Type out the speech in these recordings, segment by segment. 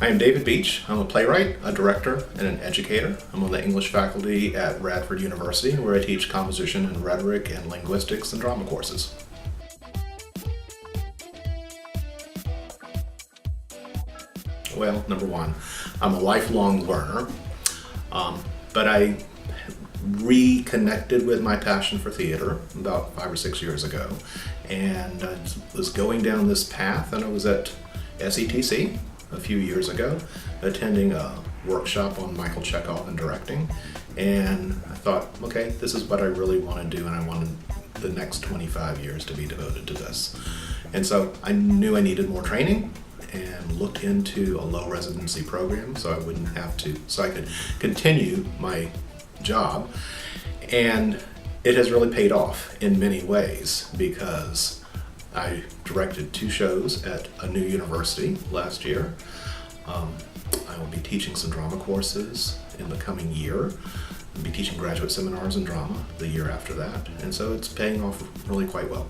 I am David Beach. I'm a playwright, a director, and an educator. I'm on the English faculty at Radford University, where I teach composition and rhetoric and linguistics and drama courses. Well, number one, I'm a lifelong learner, but I reconnected with my passion for theater about 5 or 6 years ago, and I was going down this path, and I was at SETC a few years ago, attending a workshop on Michael Chekhov and directing, and I thought, okay, this is what I really want to do, and I wanted the next 25 years to be devoted to this. And so I knew I needed more training and looked into a low residency program so I could continue my job. And it has really paid off in many ways because I directed 2 shows at a new university last year. I will be teaching some drama courses in the coming year. I'll be teaching graduate seminars in drama the year after that. And so it's paying off really quite well.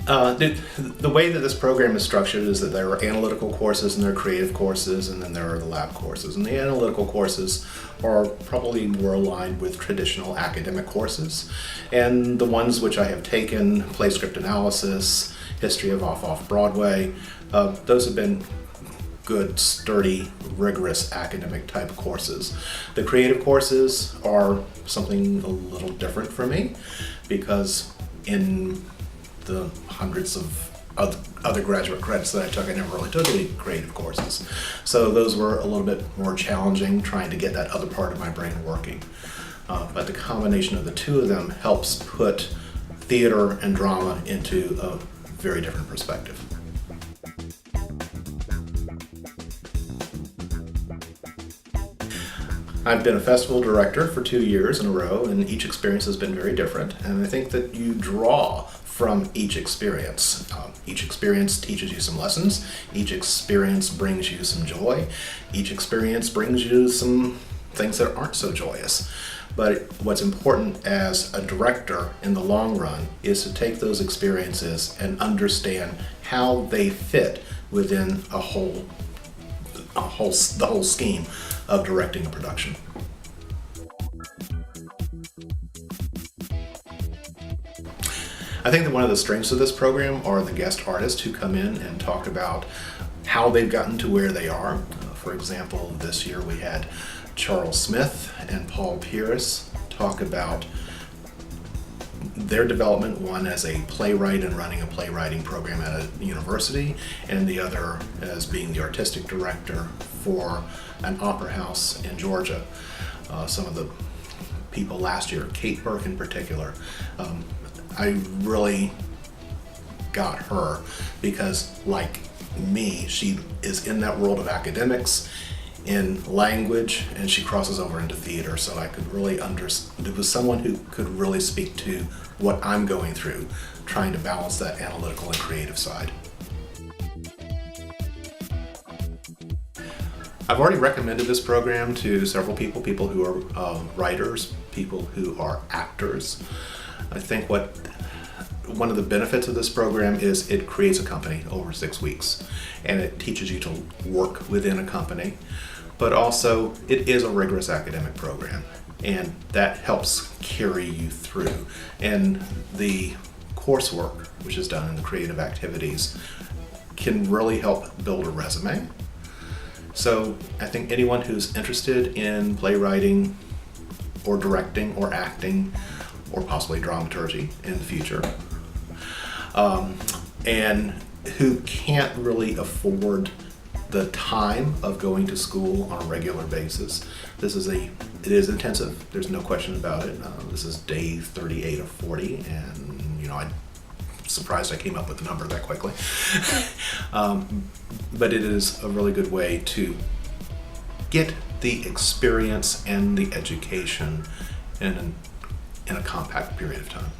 The way that this program is structured is that there are analytical courses and there are creative courses, and then there are the lab courses. And the analytical courses are probably more aligned with traditional academic courses. And the ones which I have taken, play script analysis, history of off-Broadway, those have been good, sturdy, rigorous academic type courses. The creative courses are something a little different for me because in the hundreds of other graduate credits that I took, I never really took any creative courses. So those were a little bit more challenging, trying to get that other part of my brain working. But the combination of the two of them helps put theater and drama into a very different perspective. I've been a festival director for 2 years in a row, and each experience has been very different. And I think that you draw from each experience. Each experience teaches you some lessons. Each experience brings you some joy. Each experience brings you some things that aren't so joyous. But what's important as a director in the long run is to take those experiences and understand how they fit within the whole scheme of directing a production. I think that one of the strengths of this program are the guest artists who come in and talk about how they've gotten to where they are. For example, this year we had Charles Smith and Paul Pierce talk about their development, one as a playwright and running a playwriting program at a university, and the other as being the artistic director for an opera house in Georgia. Some of the people last year, Kate Burke in particular, I really got her because, like me, she is in that world of academics, in language, and she crosses over into theater, so I could really it was someone who could really speak to what I'm going through, trying to balance that analytical and creative side. I've already recommended this program to several people who are writers, people who are actors. I think one of the benefits of this program is it creates a company over 6 weeks, and it teaches you to work within a company, but also it is a rigorous academic program, and that helps carry you through. And the coursework, which is done in the creative activities, can really help build a resume. So I think anyone who's interested in playwriting or directing or acting or possibly dramaturgy in the future, and who can't really afford the time of going to school on a regular basis. It is intensive. There's no question about it. This is day 38 of 40, and I'm surprised I came up with the number that quickly. But it is a really good way to get the experience and the education in a compact period of time.